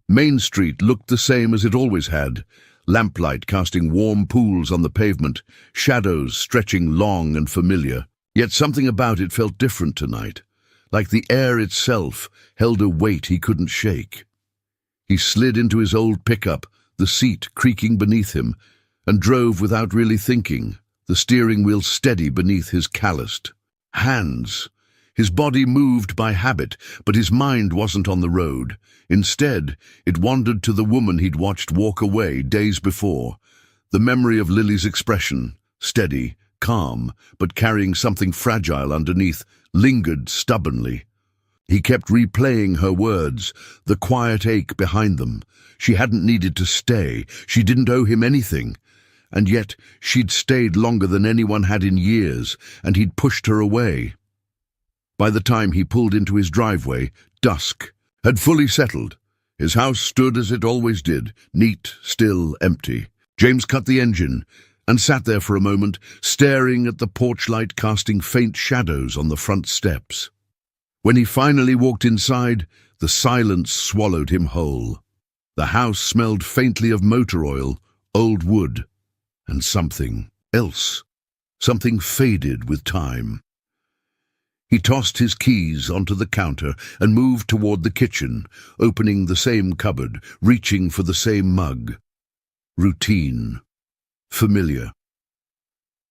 Main Street looked the same as it always had, lamplight casting warm pools on the pavement, shadows stretching long and familiar. Yet something about it felt different tonight, like the air itself held a weight he couldn't shake. He slid into his old pickup, the seat creaking beneath him, and drove without really thinking, the steering wheel steady beneath his calloused hands. His body moved by habit, but his mind wasn't on the road. Instead, it wandered to the woman he'd watched walk away days before. The memory of Lily's expression, steady, calm, but carrying something fragile underneath, lingered stubbornly. He kept replaying her words, the quiet ache behind them. She hadn't needed to stay. She didn't owe him anything. And yet she'd stayed longer than anyone had in years, and he'd pushed her away. By the time he pulled into his driveway, dusk had fully settled. His house stood as it always did, neat, still, empty. James cut the engine and sat there for a moment, staring at the porch light casting faint shadows on the front steps. When he finally walked inside, the silence swallowed him whole. The house smelled faintly of motor oil, old wood, and something else. Something faded with time. He tossed his keys onto the counter and moved toward the kitchen, opening the same cupboard, reaching for the same mug. Routine. Familiar.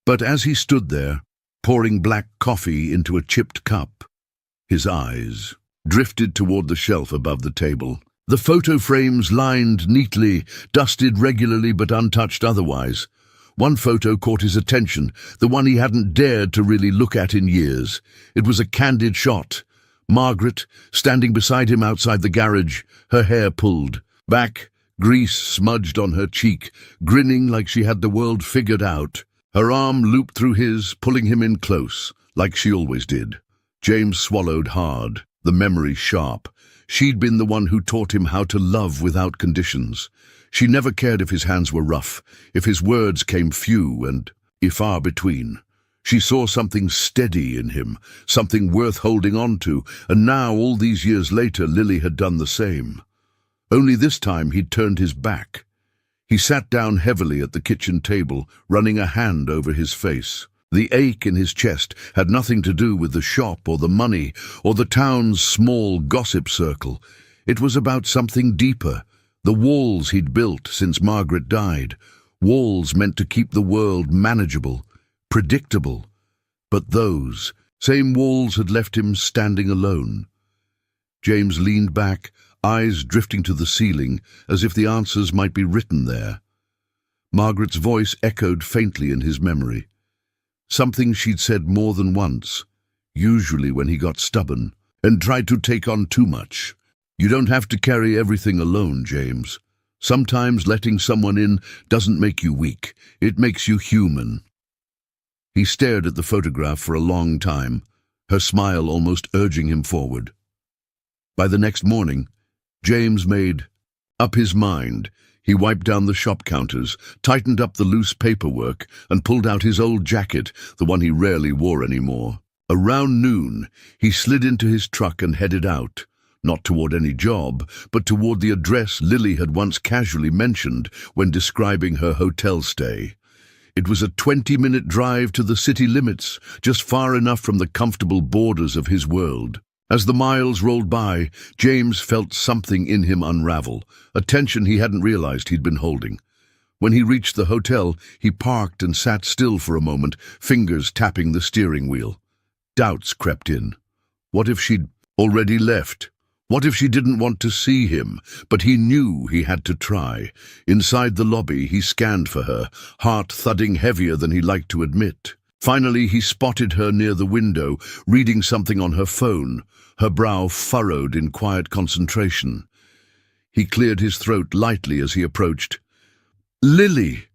But as he stood there, pouring black coffee into a chipped cup, his eyes drifted toward the shelf above the table. The photo frames lined neatly, dusted regularly but untouched otherwise. One photo caught his attention, the one he hadn't dared to really look at in years. It was a candid shot. Margaret, standing beside him outside the garage, her hair pulled back, grease smudged on her cheek, grinning like she had the world figured out. Her arm looped through his, pulling him in close, like she always did. James swallowed hard, the memory sharp. She'd been the one who taught him how to love without conditions. She never cared if his hands were rough, if his words came few and far between. She saw something steady in him, something worth holding on to, and now, all these years later, Lily had done the same. Only this time he'd turned his back. He sat down heavily at the kitchen table, running a hand over his face. The ache in his chest had nothing to do with the shop or the money or the town's small gossip circle. It was about something deeper, the walls he'd built since Margaret died, walls meant to keep the world manageable, predictable. But those same walls had left him standing alone. James leaned back, eyes drifting to the ceiling, as if the answers might be written there. Margaret's voice echoed faintly in his memory. Something she'd said more than once, usually when he got stubborn and tried to take on too much. You don't have to carry everything alone, James. Sometimes letting someone in doesn't make you weak, it makes you human. He stared at the photograph for a long time, her smile almost urging him forward. By the next morning, James made up his mind. He wiped down the shop counters, tightened up the loose paperwork, and pulled out his old jacket, the one he rarely wore anymore. Around noon, he slid into his truck and headed out, not toward any job, but toward the address Lily had once casually mentioned when describing her hotel stay. It was a 20-minute drive to the city limits, just far enough from the comfortable borders of his world. As the miles rolled by, James felt something in him unravel, a tension he hadn't realized he'd been holding. When he reached the hotel, he parked and sat still for a moment, fingers tapping the steering wheel. Doubts crept in. What if she'd already left? What if she didn't want to see him? But he knew he had to try. Inside the lobby, he scanned for her, heart thudding heavier than he liked to admit. Finally, he spotted her near the window, reading something on her phone, her brow furrowed in quiet concentration. He cleared his throat lightly as he approached. "Lily!"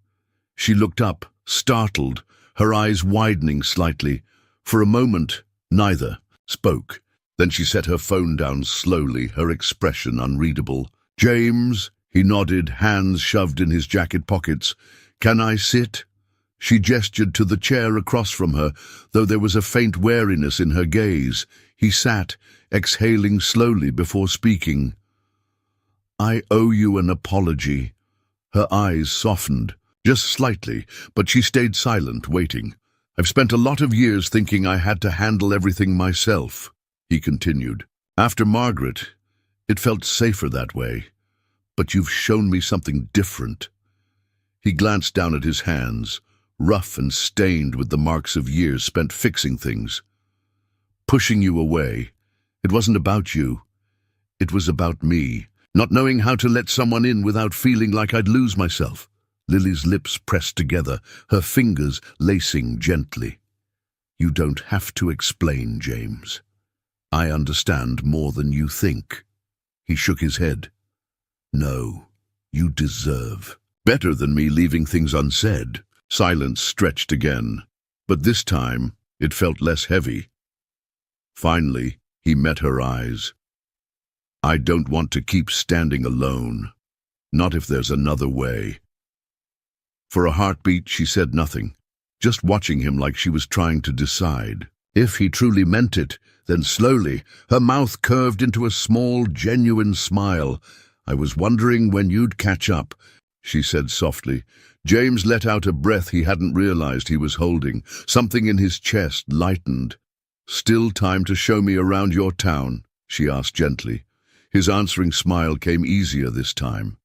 She looked up, startled, her eyes widening slightly. For a moment, neither spoke. Then she set her phone down slowly, her expression unreadable. "James," he nodded, hands shoved in his jacket pockets. "Can I sit?" She gestured to the chair across from her, though there was a faint wariness in her gaze. He sat, exhaling slowly before speaking. "I owe you an apology." Her eyes softened, just slightly, but she stayed silent, waiting. "I've spent a lot of years thinking I had to handle everything myself," he continued. "After Margaret, it felt safer that way. But you've shown me something different." He glanced down at his hands, rough and stained with the marks of years spent fixing things. "Pushing you away. It wasn't about you. It was about me, not knowing how to let someone in without feeling like I'd lose myself." Lily's lips pressed together, her fingers lacing gently. "You don't have to explain, James." I understand more than you think. He shook his head. No, you deserve better than me leaving things unsaid. Silence stretched again, but this time it felt less heavy. Finally, he met her eyes. I don't want to keep standing alone. Not if there's another way. For a heartbeat, she said nothing, just watching him like she was trying to decide. If he truly meant it, then slowly, her mouth curved into a small, genuine smile. I was wondering when you'd catch up, she said softly. James let out a breath he hadn't realized he was holding. Something in his chest lightened. Still time to show me around your town, she asked gently. His answering smile came easier this time.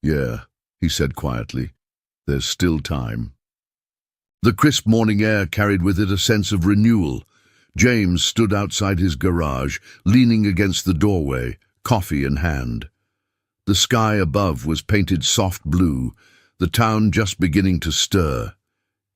Yeah, he said quietly. There's still time. The crisp morning air carried with it a sense of renewal. James stood outside his garage, leaning against the doorway, coffee in hand. The sky above was painted soft blue, the town just beginning to stir.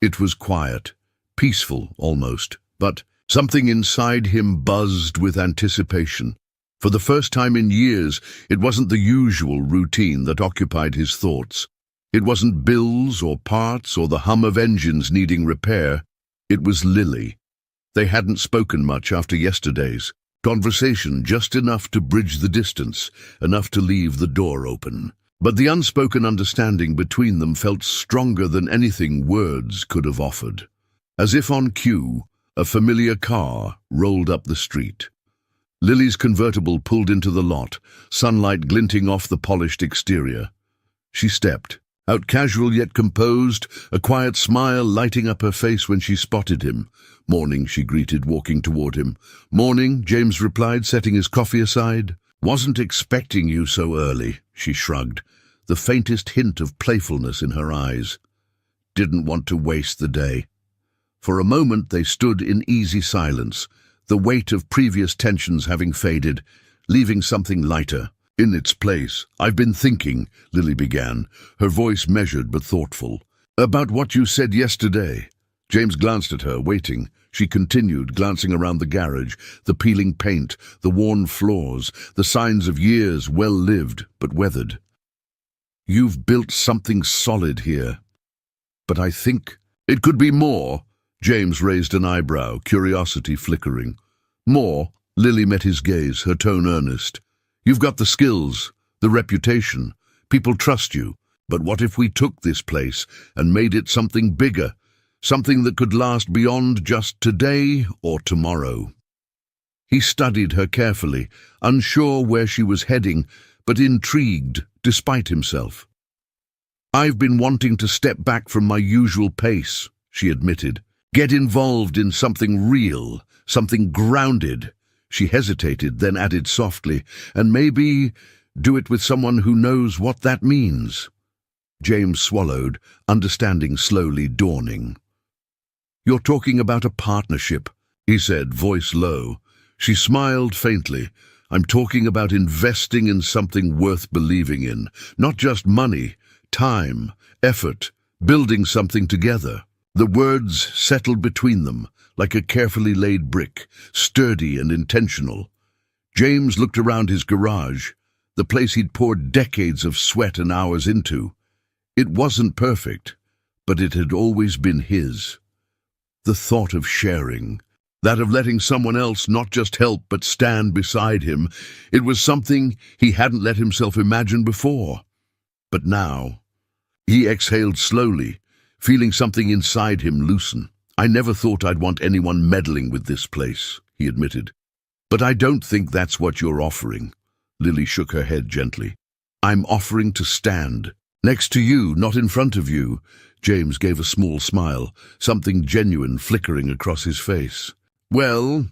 It was quiet, peaceful almost, but something inside him buzzed with anticipation. For the first time in years, it wasn't the usual routine that occupied his thoughts. It wasn't bills or parts or the hum of engines needing repair. It was Lily. They hadn't spoken much after yesterday's conversation, just enough to bridge the distance, enough to leave the door open. But the unspoken understanding between them felt stronger than anything words could have offered. As if on cue, a familiar car rolled up the street. Lily's convertible pulled into the lot, sunlight glinting off the polished exterior. She stepped, out casual yet composed, a quiet smile lighting up her face when she spotted him. Morning, she greeted, walking toward him. Morning, James replied, setting his coffee aside. Wasn't expecting you so early, she shrugged, the faintest hint of playfulness in her eyes. Didn't want to waste the day. For a moment they stood in easy silence, the weight of previous tensions having faded, leaving something lighter in its place. I've been thinking, Lily began, her voice measured but thoughtful, about what you said yesterday. James glanced at her, waiting. She continued, glancing around the garage, the peeling paint, the worn floors, the signs of years well lived but weathered. You've built something solid here. But I think it could be more. James raised an eyebrow, curiosity flickering. More? Lily met his gaze, her tone earnest. You've got the skills, the reputation. People trust you. But what if we took this place and made it something bigger? Something that could last beyond just today or tomorrow? He studied her carefully, unsure where she was heading, but intrigued despite himself. I've been wanting to step back from my usual pace, she admitted. Get involved in something real, something grounded. She hesitated, then added softly, and maybe do it with someone who knows what that means. James swallowed, understanding slowly dawning. You're talking about a partnership, he said, voice low. She smiled faintly. I'm talking about investing in something worth believing in, not just money, time, effort, building something together. The words settled between them, like a carefully laid brick, sturdy and intentional. James looked around his garage, the place he'd poured decades of sweat and hours into. It wasn't perfect, but it had always been his. The thought of sharing, that of letting someone else not just help but stand beside him, it was something he hadn't let himself imagine before. But now, he exhaled slowly, feeling something inside him loosen. I never thought I'd want anyone meddling with this place, he admitted. But I don't think that's what you're offering. Lily shook her head gently. I'm offering to stand. Next to you, not in front of you. James gave a small smile, something genuine flickering across his face. Well,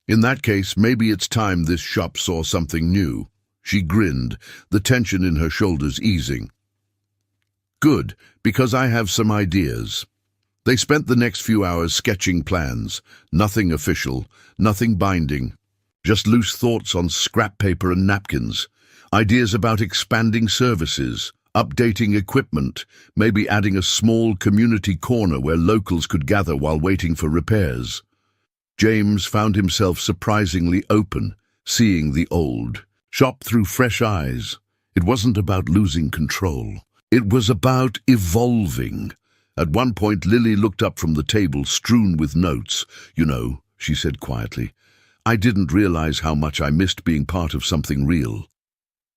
in that case, maybe it's time this shop saw something new. She grinned, the tension in her shoulders easing. Good, because I have some ideas. They spent the next few hours sketching plans, nothing official, nothing binding, just loose thoughts on scrap paper and napkins, ideas about expanding services, updating equipment, maybe adding a small community corner where locals could gather while waiting for repairs. James found himself surprisingly open, seeing the old shop through fresh eyes. It wasn't about losing control. It was about evolving. At one point, Lily looked up from the table strewn with notes. "You know," she said quietly, "I didn't realize how much I missed being part of something real."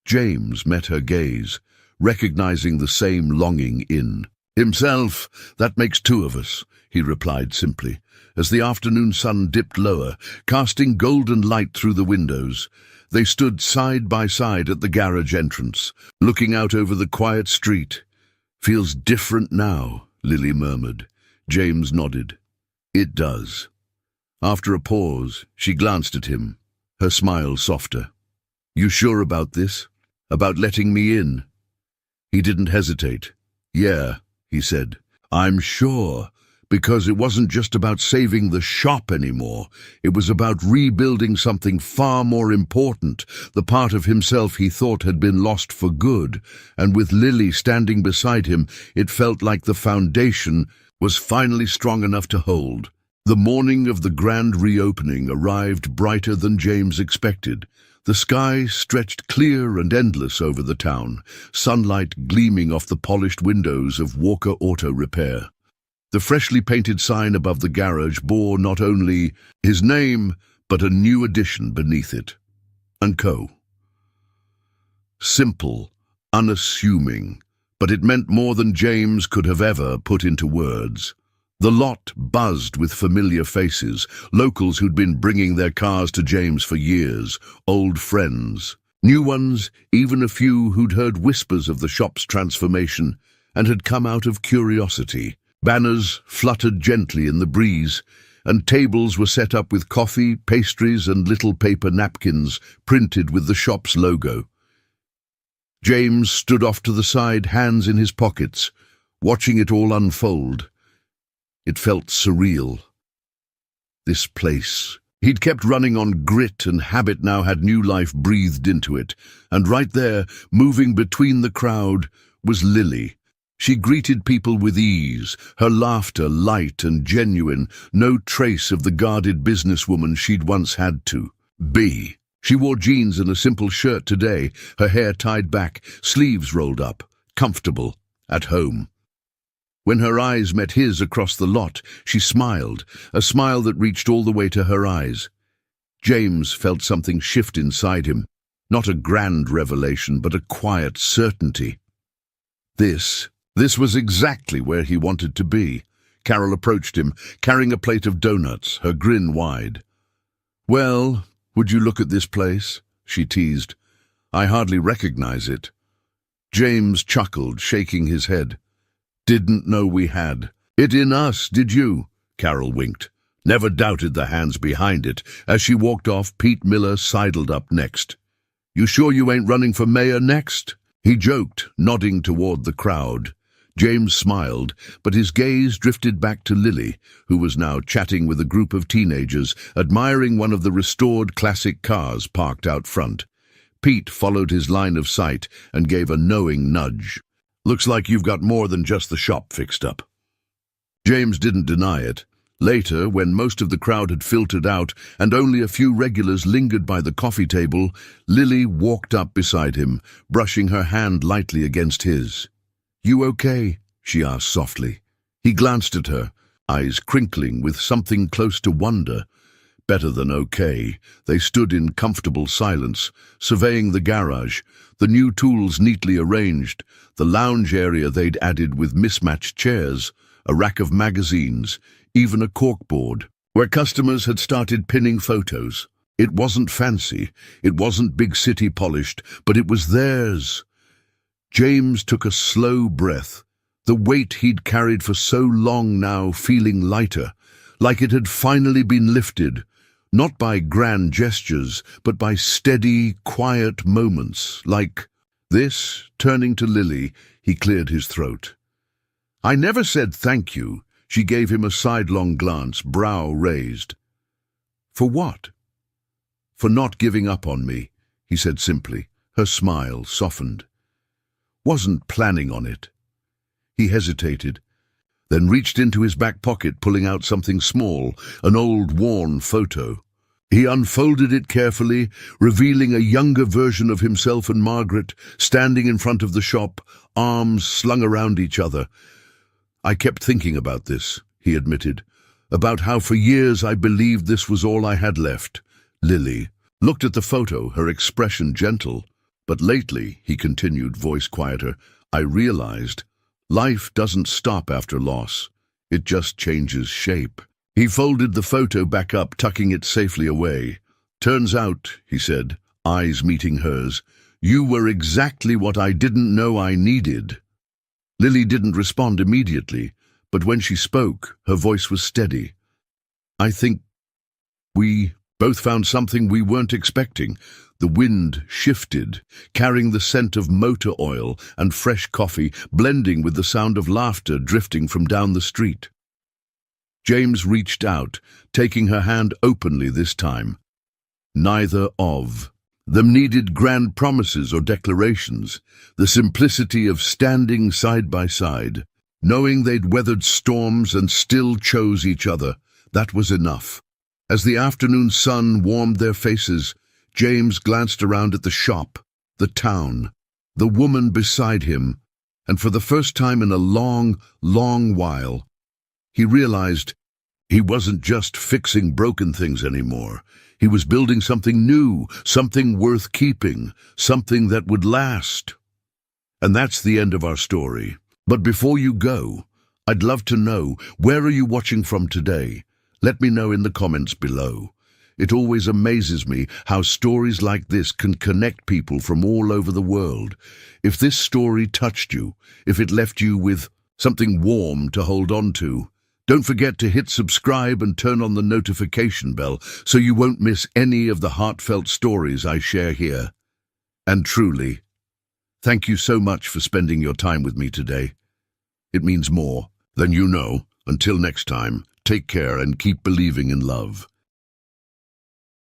James met her gaze, recognizing the same longing in himself. "That makes two of us," he replied simply, as the afternoon sun dipped lower, casting golden light through the windows. They stood side by side at the garage entrance, looking out over the quiet street. "Feels different now," Lily murmured. James nodded. "It does." After a pause, she glanced at him, her smile softer. "You sure about this? About letting me in?" He didn't hesitate. "Yeah," he said. "I'm sure, because it wasn't just about saving the shop anymore. It was about rebuilding something far more important, the part of himself he thought had been lost for good. And with Lily standing beside him, it felt like the foundation was finally strong enough to hold. The morning of the grand reopening arrived brighter than James expected. The sky stretched clear and endless over the town, sunlight gleaming off the polished windows of Walker Auto Repair. The freshly painted sign above the garage bore not only his name, but a new addition beneath it. & Co. Simple, unassuming, but it meant more than James could have ever put into words. The lot buzzed with familiar faces, locals who'd been bringing their cars to James for years, old friends, new ones, even a few who'd heard whispers of the shop's transformation and had come out of curiosity. Banners fluttered gently in the breeze, and tables were set up with coffee, pastries, and little paper napkins printed with the shop's logo. James stood off to the side, hands in his pockets, watching it all unfold. It felt surreal. This place. He'd kept running on grit, and habit now had new life breathed into it. And right there, moving between the crowd, was Lily. She greeted people with ease, her laughter light and genuine, no trace of the guarded businesswoman she'd once had to be. She wore jeans and a simple shirt today, her hair tied back, sleeves rolled up, comfortable, at home. When her eyes met his across the lot, she smiled, a smile that reached all the way to her eyes. James felt something shift inside him, not a grand revelation, but a quiet certainty. This was exactly where he wanted to be. Carol approached him, carrying a plate of donuts, her grin wide. "Well, would you look at this place?" she teased. "I hardly recognize it." James chuckled, shaking his head. "Didn't know we had it in us, did you?" Carol winked. "Never doubted the hands behind it." As she walked off, Pete Miller sidled up next. "You sure you ain't running for mayor next?" he joked, nodding toward the crowd. James smiled, but his gaze drifted back to Lily, who was now chatting with a group of teenagers, admiring one of the restored classic cars parked out front. Pete followed his line of sight and gave a knowing nudge. "Looks like you've got more than just the shop fixed up." James didn't deny it. Later, when most of the crowd had filtered out and only a few regulars lingered by the coffee table, Lily walked up beside him, brushing her hand lightly against his. "You okay?" she asked softly. He glanced at her, eyes crinkling with something close to wonder. Better than okay. They stood in comfortable silence, surveying the garage, the new tools neatly arranged, the lounge area they'd added with mismatched chairs, a rack of magazines, even a corkboard, where customers had started pinning photos. It wasn't fancy, it wasn't big city polished, but it was theirs. James took a slow breath, the weight he'd carried for so long now feeling lighter, like it had finally been lifted, not by grand gestures, but by steady, quiet moments, like this. Turning to Lily, he cleared his throat. "I never said thank you." She gave him a sidelong glance, brow raised. "For what?" "For not giving up on me," he said simply. Her smile softened. "Wasn't planning on it." He hesitated. then reached into his back pocket, pulling out something small, an old, worn photo. He unfolded it carefully, revealing a younger version of himself and Margaret, standing in front of the shop, arms slung around each other. "I kept thinking about this," he admitted, "about how for years I believed this was all I had left." Lily looked at the photo, her expression gentle. "But lately," he continued, voice quieter, "I realized life doesn't stop after loss. It just changes shape." He folded the photo back up, tucking it safely away. "Turns out," he said, eyes meeting hers, "you were exactly what I didn't know I needed." Lily didn't respond immediately, but when she spoke, her voice was steady. "I think we both found something we weren't expecting." The wind shifted, carrying the scent of motor oil and fresh coffee, blending with the sound of laughter drifting from down the street. James reached out, taking her hand openly this time. Neither of them needed grand promises or declarations. The simplicity of standing side by side, knowing they'd weathered storms and still chose each other, that was enough. As the afternoon sun warmed their faces, James glanced around at the shop, the town, the woman beside him, and for the first time in a long, long while, he realized he wasn't just fixing broken things anymore. He was building something new, something worth keeping, something that would last. And that's the end of our story. But before you go, I'd love to know, where are you watching from today? Let me know in the comments below. It always amazes me how stories like this can connect people from all over the world. If this story touched you, if it left you with something warm to hold on to, don't forget to hit subscribe and turn on the notification bell so you won't miss any of the heartfelt stories I share here. And truly, thank you so much for spending your time with me today. It means more than you know. Until next time, take care and keep believing in love.